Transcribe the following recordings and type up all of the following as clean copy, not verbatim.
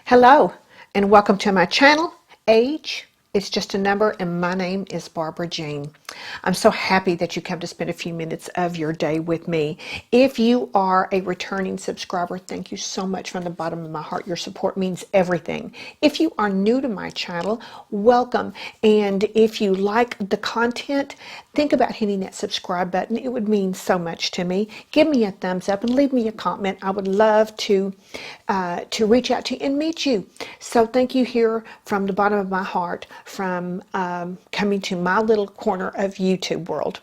Hello and welcome to my channel. Age is just a number and my name is Barbara Jean. I'm so happy that you come to spend a few minutes of your day with me. If you are a returning subscriber, thank you so much from the bottom of my heart. Your support means everything. If you are new to my channel, welcome. And if you like the content, think about hitting that subscribe button. It would mean so much to me. Give me a thumbs up and leave me a comment. I would love to reach out to you and meet you. So thank you here from the bottom of my heart from coming to my little corner of YouTube world.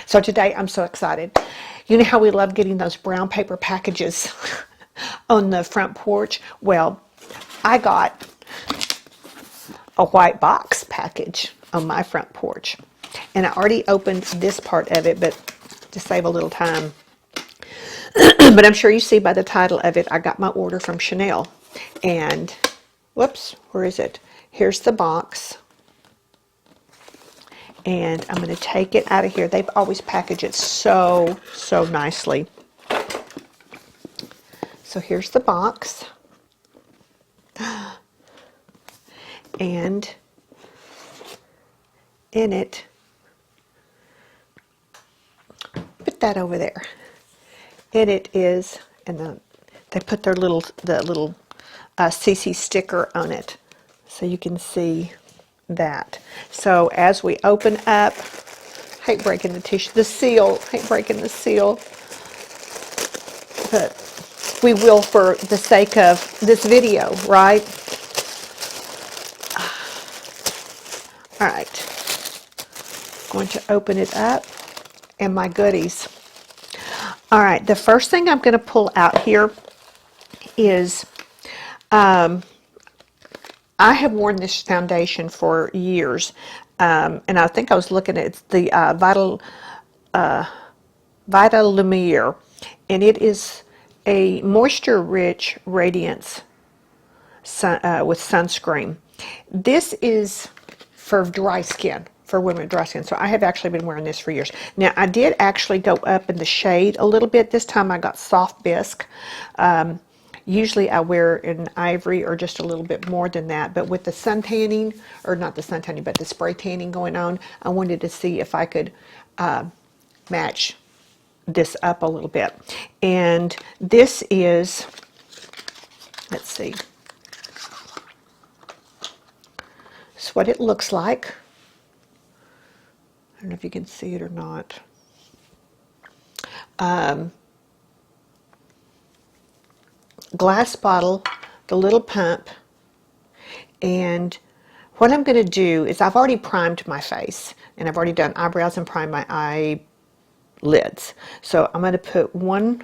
So today I'm so excited. You know how we love getting those brown paper packages on the front porch? Well, I got a white box package on my front porch. And I already opened this part of it, but to save a little time. But I'm sure you see by the title of it, I got my order from Chanel. And, whoops, where is it? Here's the box. And I'm going to take it out of here. They've always packaged it so nicely. So here's the box. And in it, put that over there. In it is, and they put their little CC sticker on it, so you can see that. So as we open up, hate breaking the tissue, the seal, hate breaking the seal, but we will for the sake of this video, right? All right, going to open it up, and my goodies. All right, the first thing I'm going to pull out here is, I have worn this foundation for years, and I think I was looking at the Vital Lumiere, and it is a moisture-rich radiance with sunscreen. This is for dry skin. For women with dry skin. So I have actually been wearing this for years. Now I did actually go up in the shade a little bit. This time I got soft bisque. Usually I wear in ivory or just a little bit more than that. But with the sun tanning, or not the sun tanning, but the spray tanning going on, I wanted to see if I could match this up a little bit. And this is, let's see. It's what it looks like. I don't know if you can see it or not. Glass bottle, the little pump, and what I'm going to do is I've already primed my face, and I've already done eyebrows and primed my eyelids. So I'm going to put one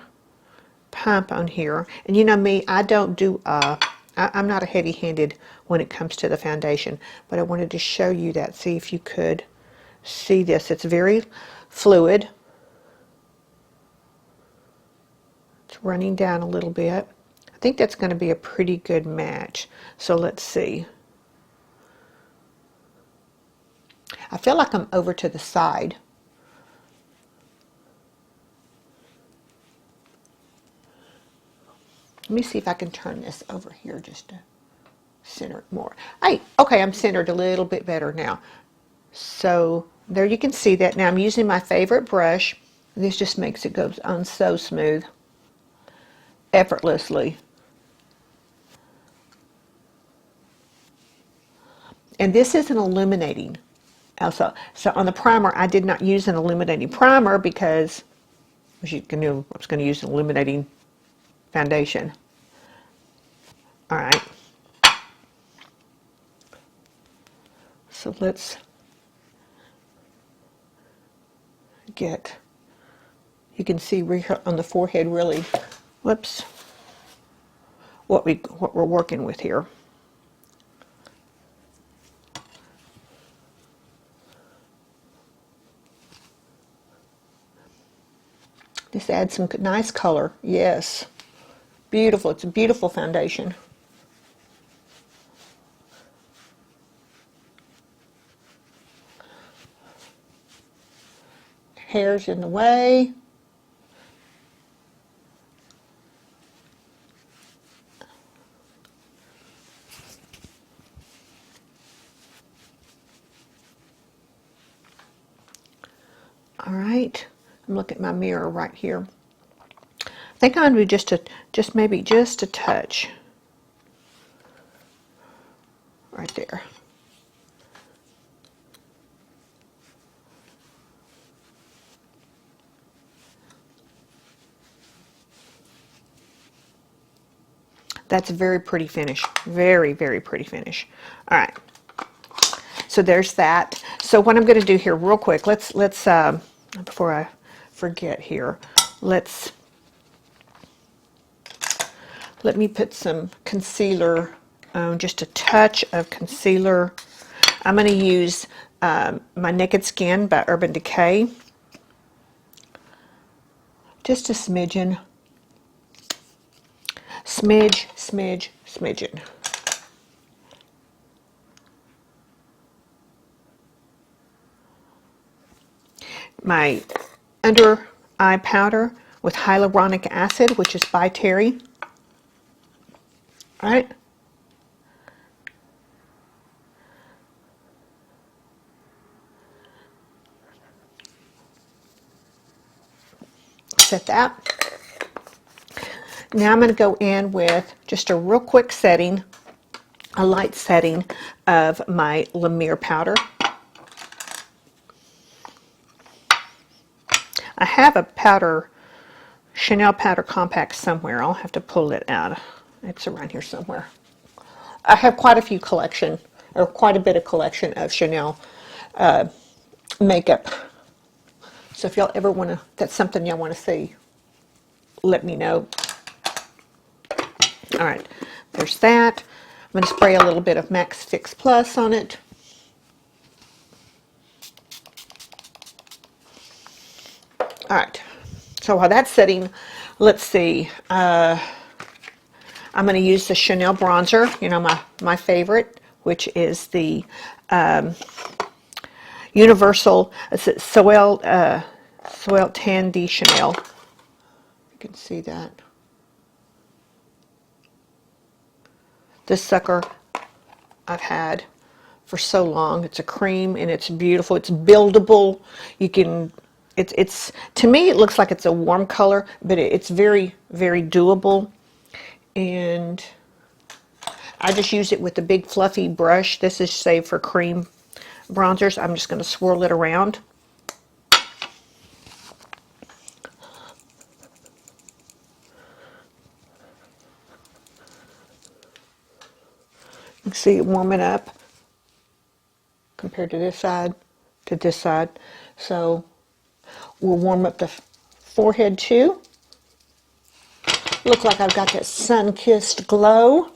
pump on here, and you know me, I don't do, I'm not a heavy-handed when it comes to the foundation, but I wanted to show you that, see if you could see this. It's very fluid. It's running down a little bit. I think that's going to be a pretty good match. So let's see. I feel like I'm over to the side. Let me see if I can turn this over here just to center it more. Hey, okay, I'm centered a little bit better now. So there you can see that. Now I'm using my favorite brush. This just makes it go on so smooth, effortlessly. And this is an illuminating also. So on the primer, I did not use an illuminating primer because as you can do, I was going to use an illuminating foundation. All right. So let's get, you can see on the forehead really, whoops, what we're working with here. This adds some nice color. Yes. Beautiful. It's a beautiful foundation. Hair's in the way. All right. I'm looking at my mirror right here. I think I'm going to do maybe just a touch. Right there. That's a very pretty finish. Very, very pretty finish. All right. So there's that. So what I'm going to do here real quick, let's before I forget here, let me put some concealer, just a touch of concealer. I'm going to use my Naked Skin by Urban Decay. Just a smidgen. Smidgen. My under eye powder with hyaluronic acid, which is by Terry. All right. Set that. Now I'm going to go in with just a real quick setting, a light setting of my Lumiere powder. I have a powder, Chanel powder compact somewhere. I'll have to pull it out. It's around here somewhere. I have quite a few collection, or quite a bit of collection of Chanel makeup. So if y'all ever want to, that's something y'all want to see, let me know. All right, there's that. I'm going to spray a little bit of Max Fix Plus on it. All right, so while that's setting, let's see. I'm going to use the Chanel bronzer, you know, my favorite, which is the Universal Soil Tan de Chanel. You can see that. This sucker I've had for so long. It's a cream and it's beautiful. It's buildable. You can, it's to me it looks like it's a warm color, but it's very, very doable. And I just use it with the big fluffy brush. This is saved for cream bronzers. I'm just going to swirl it around. You can see it warming up compared to this side to this side. So we'll warm up the forehead too. Look like I've got that sun-kissed glow.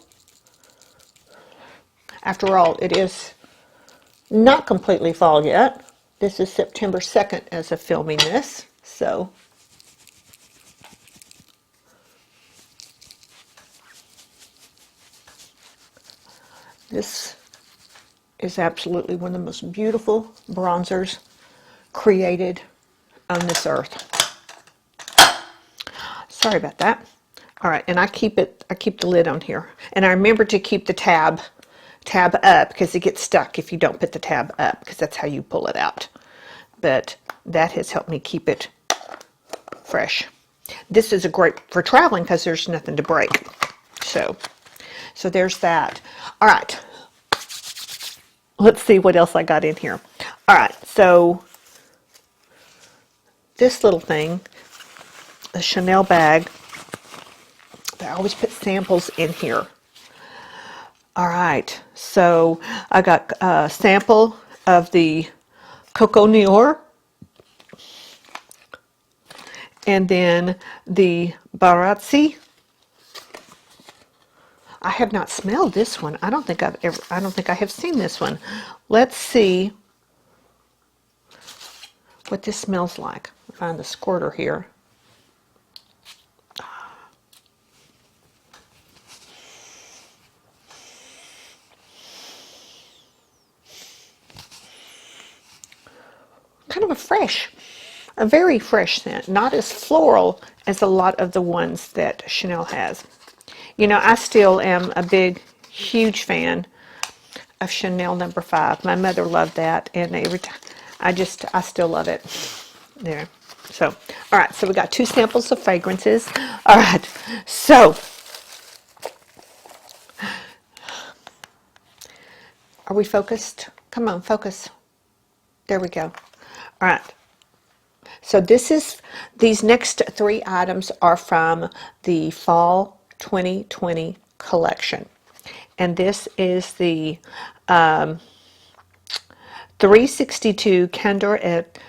After all, it is not completely fall yet. This is September 2nd as of filming this. So this is absolutely one of the most beautiful bronzers created on this earth. Sorry about that. All right, and I keep the lid on here. And I remember to keep the tab up because it gets stuck if you don't put the tab up, because that's how you pull it out. But that has helped me keep it fresh. This is a great for traveling because there's nothing to break. So there's that. All right. Let's see what else I got in here. All right, so this little thing, a Chanel bag. I always put samples in here. All right, so I got a sample of the Coco Noir, and then the Barazzi. I have not smelled this one. I don't think I have seen this one. Let's see what this smells like. I'll find the squirter here. a very fresh scent, not as floral as a lot of the ones that Chanel has. You know, I still am a big, huge fan of Chanel No. 5. My mother loved that, and every time I still love it. There. So, all right, so we got 2 samples of fragrances. All right, so are we focused? Come on, focus. There we go. All right. So these next 3 items are from the Fall 2020 collection. And this is the 362 Candor et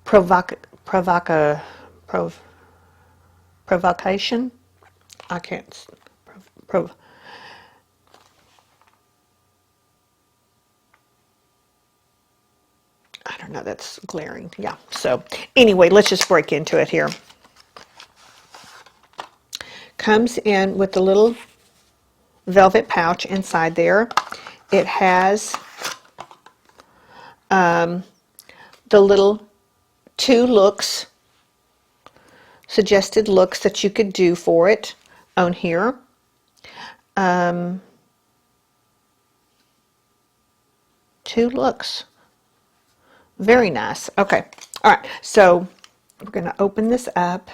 Provocation. I can't. I don't know, that's glaring. Yeah. So anyway, let's just break into it here. Comes in with the little velvet pouch inside there. It has the little 2 looks, suggested looks that you could do for it on here. 2 looks. Very nice. Okay. All right. So we're going to open this up.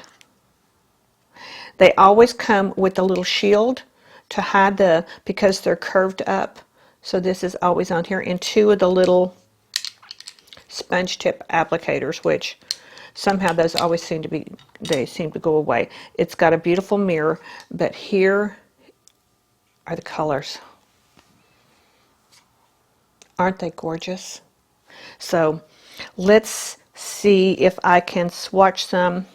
They always come with a little shield to hide because they're curved up. So this is always on here. And 2 of the little sponge tip applicators, which somehow those always seem to go away. It's got a beautiful mirror, but here are the colors. Aren't they gorgeous? So let's see if I can swatch some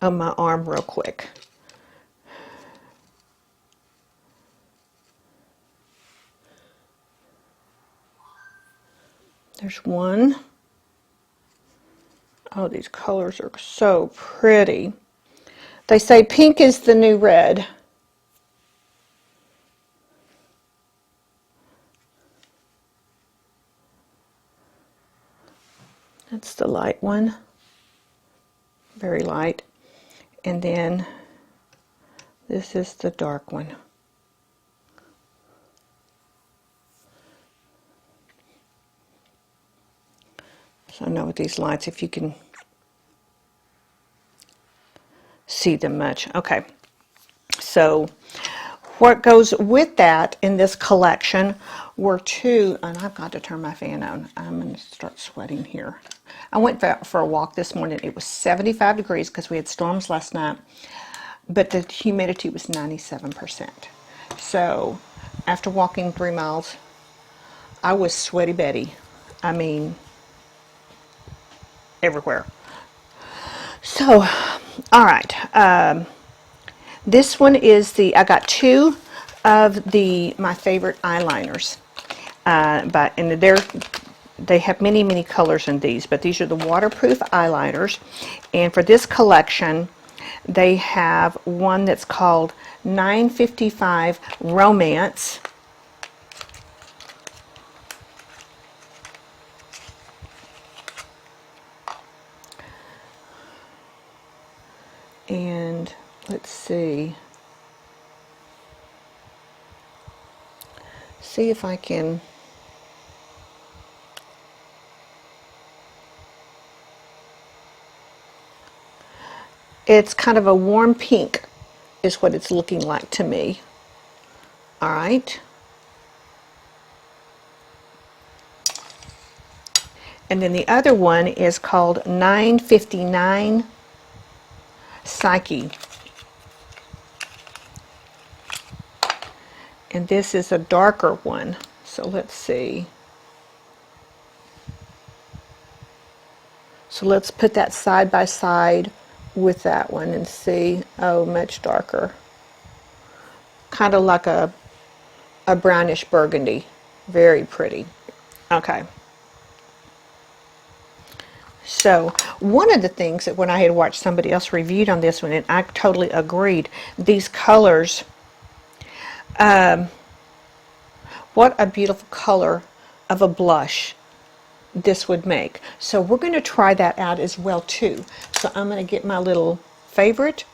on my arm real quick. There's one. Oh, these colors are so pretty. They say pink is the new red. That's the light one. Very light. And then this is the dark one. So I know with these lights, if you can see them much. Okay. So what goes with that in this collection were 2, and I've got to turn my fan on. I'm going to start sweating here. I went for a walk this morning. It was 75 degrees because we had storms last night, but the humidity was 97%. So after walking 3 miles, I was sweaty Betty. I mean, everywhere. So, all right. This one is I got 2 of my favorite eyeliners. And they have many, many colors in these, but these are the waterproof eyeliners. And for this collection, they have one that's called 955 Romance. And let's see if I can. It's kind of a warm pink is what it's looking like to me. All right. And then the other one is called 959 Psyche. And this is a darker one. So let's see. So let's put that side by side with that one and see. Oh, much darker. Kind of like a brownish burgundy. Very pretty. Okay. So one of the things that when I had watched somebody else reviewed on this one, and I totally agreed, these colors, what a beautiful color of a blush. this would make. So we're going to try that out as well too. So I'm going to get my little favorite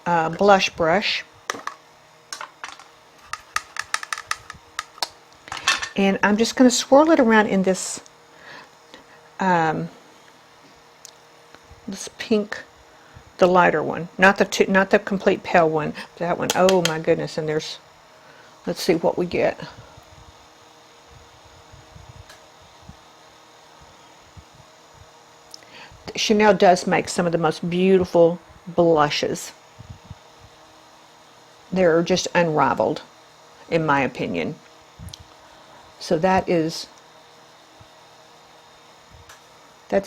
blush brush, and I'm just going to swirl it around in this this pink, the lighter one, not the complete pale one, but that one. Oh my goodness! And there's, let's see what we get. Chanel does make some of the most beautiful blushes. They're just unrivaled, in my opinion. So that's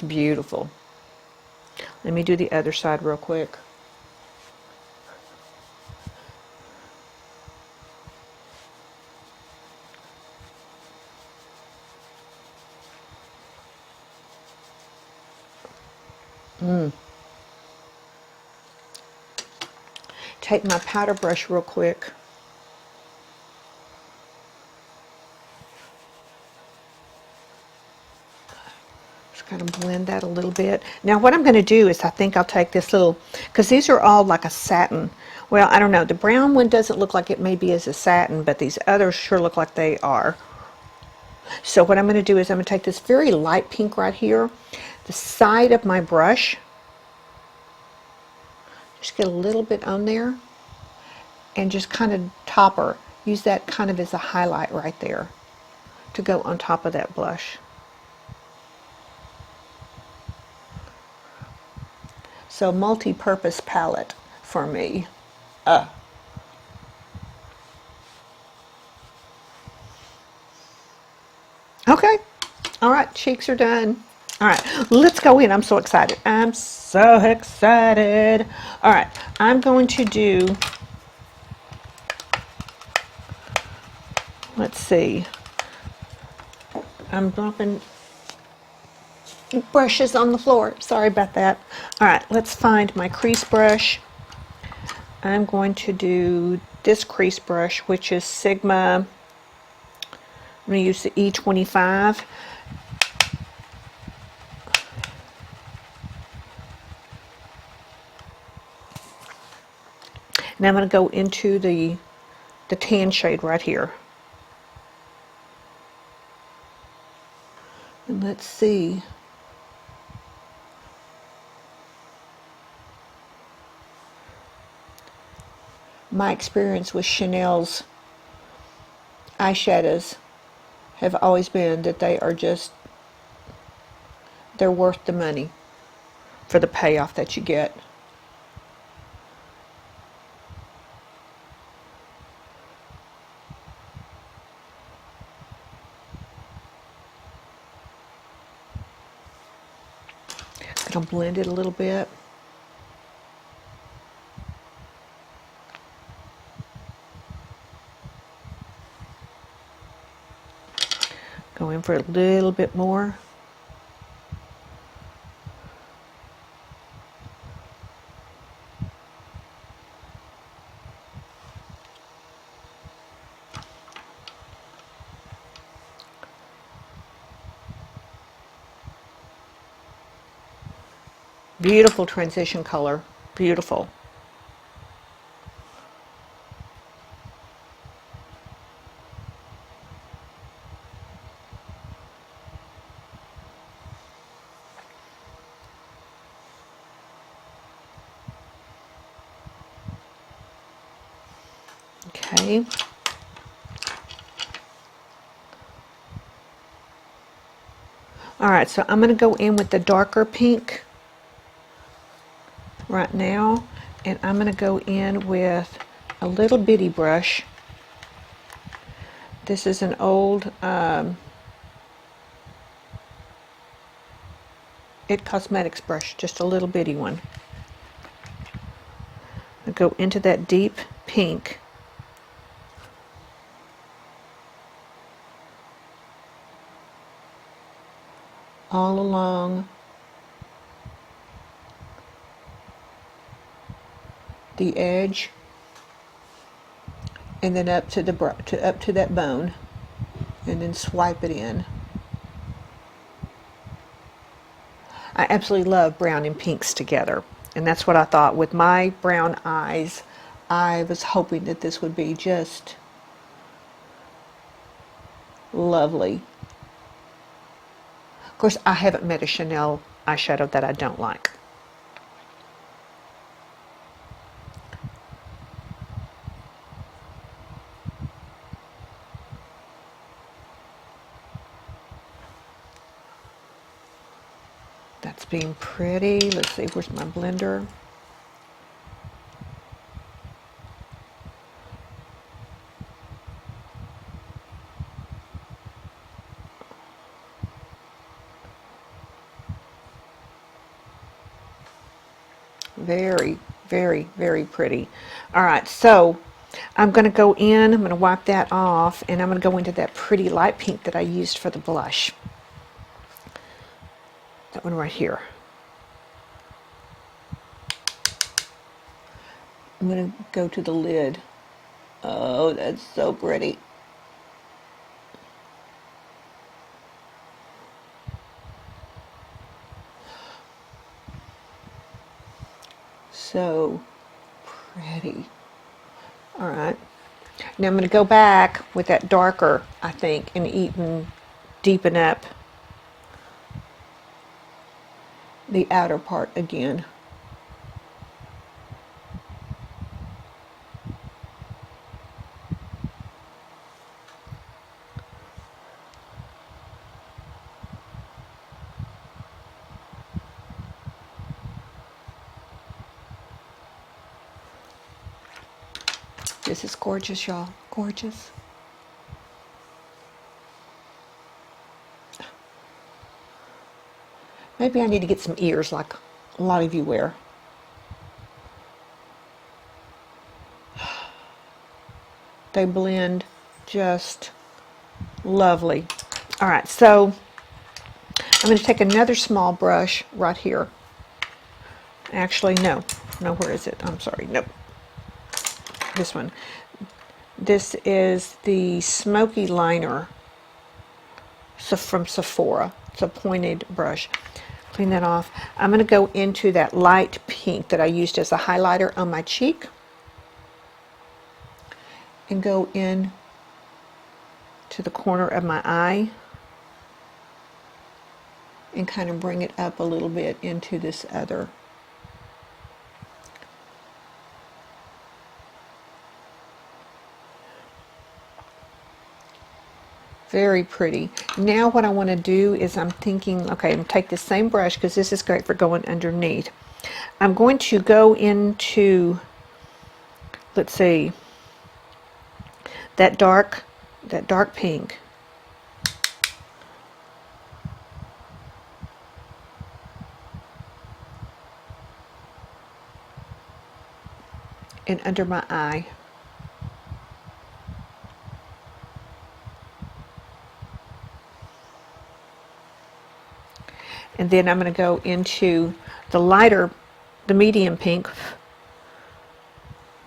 beautiful. Let me do the other side real quick. Take my powder brush real quick. Just kind of blend that a little bit. Now what I'm going to do is I think I'll take this little, because these are all like a satin. Well, I don't know. The brown one doesn't look like it maybe is a satin, but these others sure look like they are. So what I'm going to do is I'm going to take this very light pink right here, the side of my brush. Just get a little bit on there. And just kind of topper, use that kind of as a highlight right there to go on top of that blush. So multi-purpose palette for me. Okay, all right, cheeks are done. All right, let's go in. I'm so excited. I'm so excited. All right, I'm going to do, let's see, I'm dropping brushes on the floor. Sorry about that. All right, let's find my crease brush. I'm going to do this crease brush, which is Sigma. I'm going to use the E25. Now I'm going to go into the tan shade right here. And let's see. My experience with Chanel's eyeshadows have always been that they are just, they're worth the money for the payoff that you get. I'm going to blend it a little bit. Go in for a little bit more. Beautiful transition color. Beautiful. Okay. All right, so I'm going to go in with the darker pink right now, and I'm going to go in with a little bitty brush. This is an old It Cosmetics brush, just a little bitty one. I'll go into that deep pink. All along the edge, and then up to the up to that bone, and then swipe it in. I absolutely love brown and pinks together. And that's what I thought with my brown eyes. I was hoping that this would be just lovely. Of course, I haven't met a Chanel eyeshadow that I don't like. That's being pretty. Let's see, where's my blender? Very, very, very pretty. All right, so I'm going to go in, I'm going to wipe that off, and I'm going to go into that pretty light pink that I used for the blush. That one right here. I'm going to go to the lid. Oh, that's so pretty. So pretty. All right. Now I'm going to go back with that darker, I think, and deepen up the outer part again. This is gorgeous, y'all. Gorgeous. Maybe I need to get some ears like a lot of you wear. They blend just lovely. All right, so I'm going to take another small brush right here. Actually, no, where is it? I'm sorry, nope. This one. This is the Smoky Liner from Sephora. It's a pointed brush. Clean that off. I'm going to go into that light pink that I used as a highlighter on my cheek and go in to the corner of my eye and kind of bring it up a little bit into this other. Very pretty. Now what I want to do is I'm thinking, okay, I'm going to take the same brush because this is great for going underneath. I'm going to go into, let's see, that dark pink. And under my eye. And then I'm going to go into the lighter, the medium pink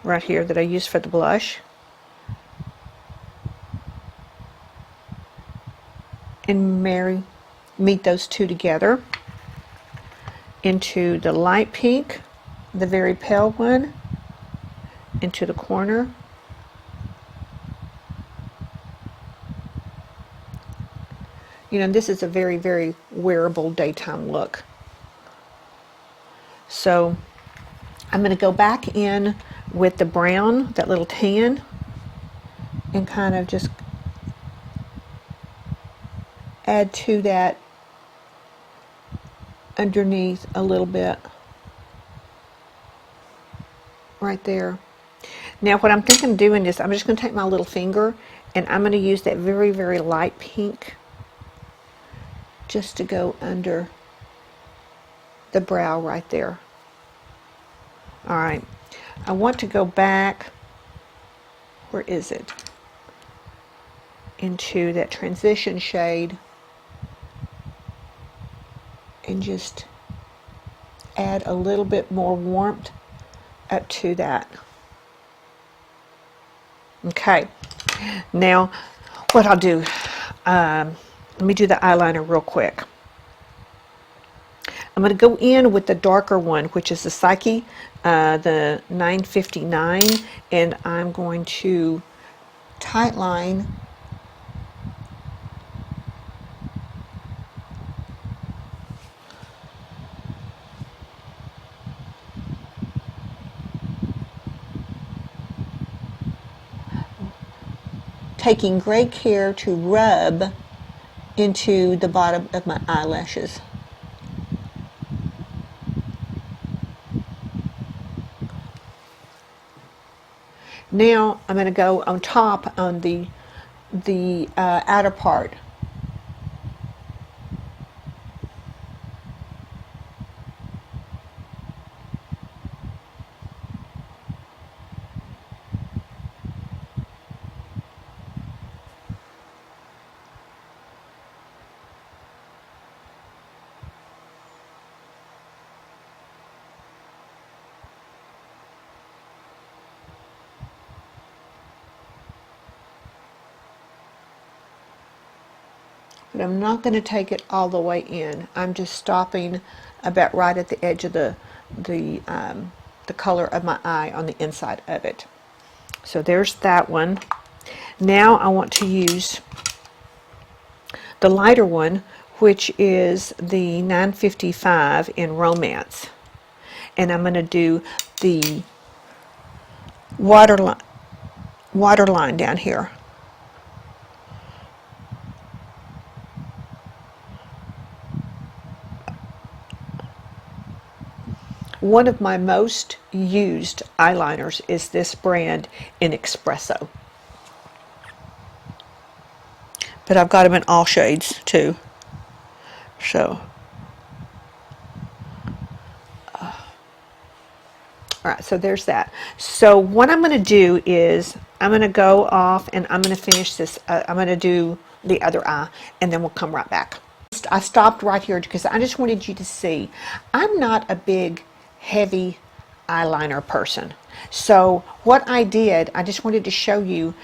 right here that I used for the blush. And meet those two together into the light pink, the very pale one, into the corner. You know, this is a very, very wearable daytime look. So I'm going to go back in with the brown, that little tan, and kind of just add to that underneath a little bit. Right there. Now what I'm thinking of doing is I'm just going to take my little finger and I'm going to use that very, very light pink just to go under the brow right there. All right, I want to go back, where is it? Into that transition shade and just add a little bit more warmth up to that. Okay, now what I'll do, let me do the eyeliner real quick. I'm I'm going to go in with the darker one, which is the Psyche, the 959, and I'm going to tight line taking great care to rub into the bottom of my eyelashes. Now I'm going to go on top on the outer part. But I'm not going to take it all the way in. I'm just stopping about right at the edge of the color of my eye on the inside of it. So there's that one. Now I want to use the lighter one, which is the 955 in Romance. And I'm going to do the waterline down here. One of my most used eyeliners is this brand in Espresso. But I've got them in all shades too. So, all right, so there's that. So what I'm going to do is I'm going to go off and I'm going to finish this. I'm going to do the other eye and then we'll come right back. I stopped right here because I just wanted you to see I'm not a big heavy eyeliner person. So what I did, I just wanted to show you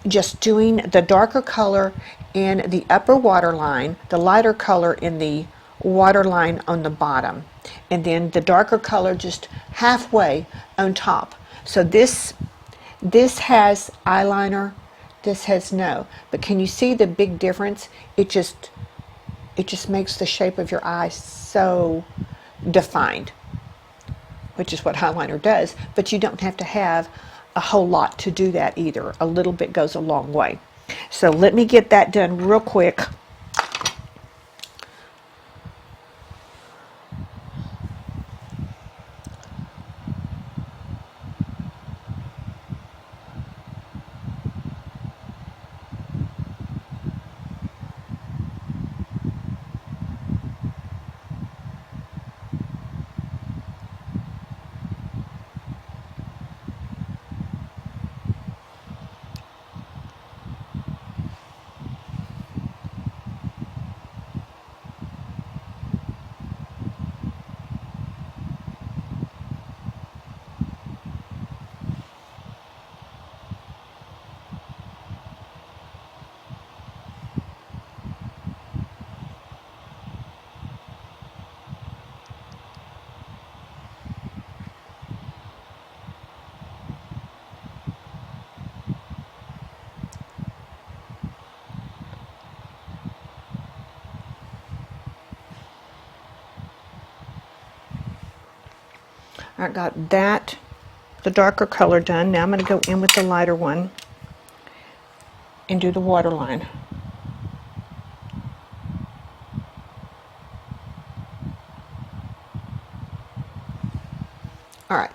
just doing the darker color in the upper waterline, the lighter color in the waterline on the bottom, and then the darker color just halfway on top. So this has eyeliner, this has no. But can you see the big difference? It just makes the shape of your eye so defined, which is what eyeliner does, but you don't have to have a whole lot to do that either. A little bit goes a long way. So let me get that done real quick. I got that, the darker color done. Now I'm going to go in with the lighter one and do the waterline. All right.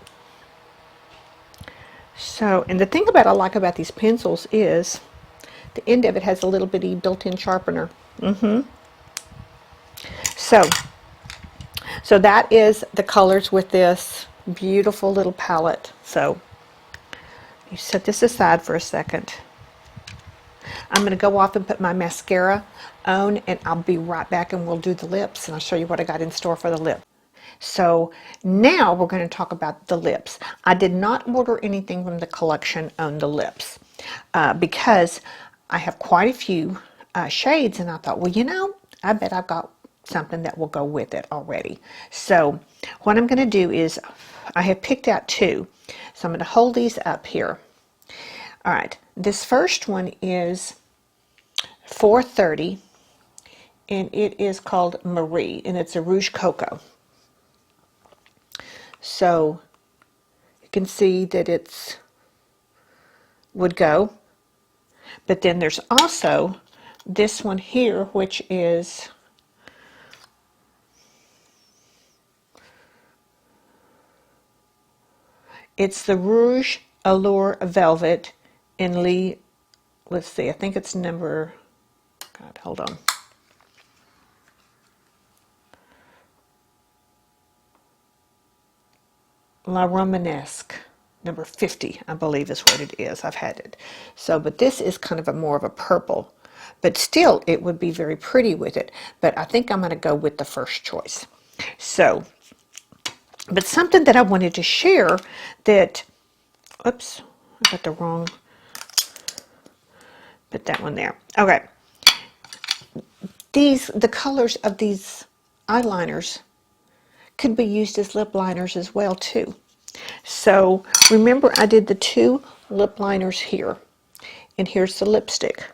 So, and the thing I like about these pencils is the end of it has a little bitty built-in sharpener. So that is the colors with this beautiful little palette. So you set this aside for a second. I'm going to go off and put my mascara on, and I'll be right back and we'll do the lips, and I'll show you what I got in store for the lip. So now we're going to talk about the lips. I did not order anything from the collection on the lips because I have quite a few shades, and I thought, well, you know, I bet I've got something that will go with it already. So what I'm going to do is, I have picked out two. So I'm going to hold these up here. All right, this first one is 430, and it is called Marie, and it's a Rouge Cocoa. So you can see that it's would go. But then there's also this one here, which is it's the Rouge Allure Velvet in Lee. Let's see, I think it's number, God, hold on. La Romanesque, number 50, I believe is what it is. I've had it. So, but this is kind of a more of a purple, but still it would be very pretty with it. But I think I'm going to go with the first choice. So, but something that I wanted to share that, oops, I got the wrong, put that one there. Okay. The colors of these eyeliners could be used as lip liners as well too. So remember, I did the two lip liners here, and here's the lipstick.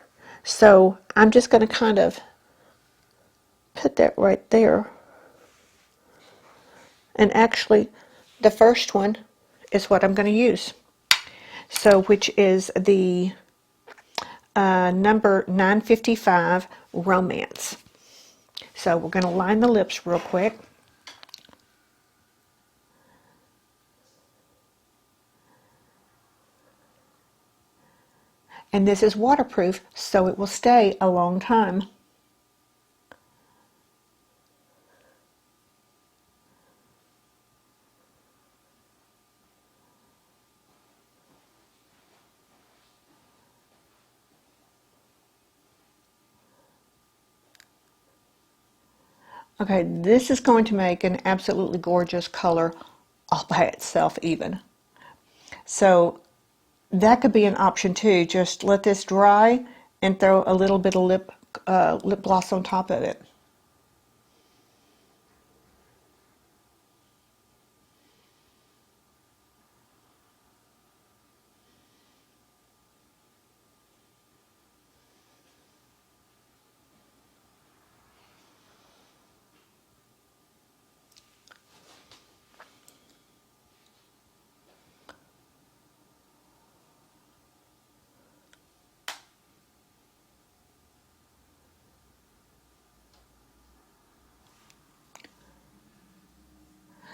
So I'm just going to kind of put that right there. And actually, the first one is what I'm going to use. So, which is the number 955 Romance. So we're going to line the lips real quick. And this is waterproof, so it will stay a long time. Okay, this is going to make an absolutely gorgeous color all by itself even. So that could be an option too. Just let this dry and throw a little bit of lip gloss on top of it.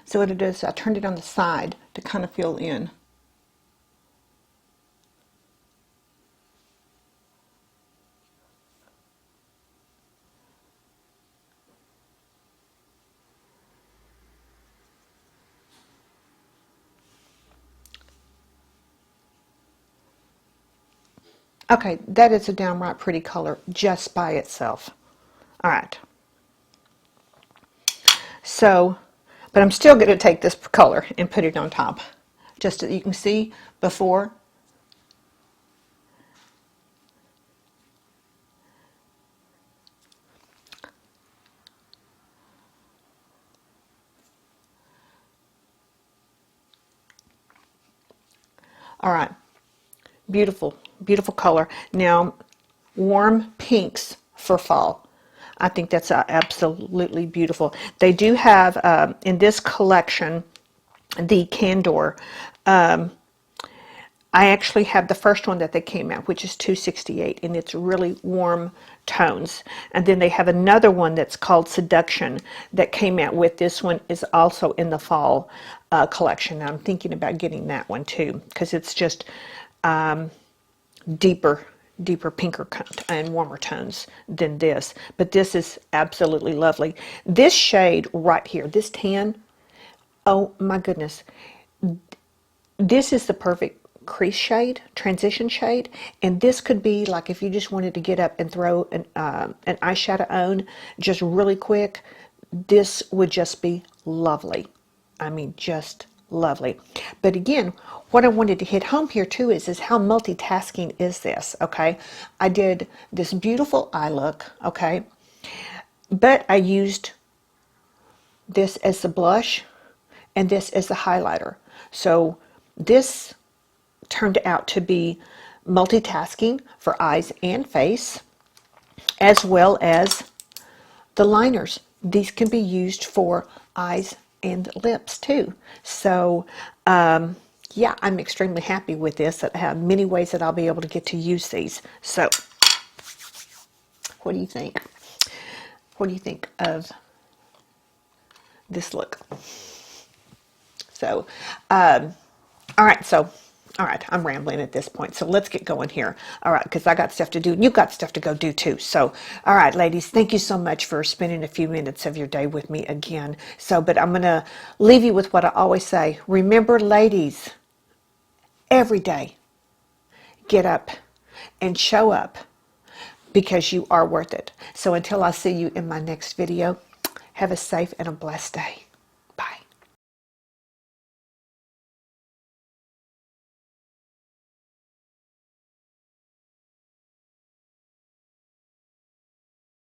So what it is, I turned it on the side to kind of fill in. Okay, that is a downright pretty color just by itself. All right. So, but I'm still going to take this color and put it on top. Just so you can see before. All right. Beautiful, beautiful color. Now, warm pinks for fall. I think that's absolutely beautiful. They do have, in this collection, the Candor. I actually have the first one that they came out, which is 268, and it's really warm tones. And then they have another one that's called Seduction that came out with. This one is also in the fall collection. I'm thinking about getting that one too, because it's just deeper pinker and warmer tones than this. But this is absolutely lovely. This shade right here, this tan, oh my goodness. This is the perfect crease shade, transition shade, and this could be like if you just wanted to get up and throw an eyeshadow on just really quick, this would just be lovely. I mean, just lovely. But again, what I wanted to hit home here too is how multitasking is this, okay? I did this beautiful eye look, okay? but I used this as the blush and this as the highlighter. So this turned out to be multitasking for eyes and face, as well as the liners. These can be used for eyes and lips too. So yeah, I'm extremely happy with this. I have many ways that I'll be able to get to use these. So what do you think? What do you think of this look? So all right, I'm rambling at this point, so let's get going here. All right, because I got stuff to do, and you've got stuff to go do too. So, all right, ladies, thank you so much for spending a few minutes of your day with me again. So, but I'm going to leave you with what I always say. Remember, ladies, every day, get up and show up because you are worth it. So until I see you in my next video, have a safe and a blessed day.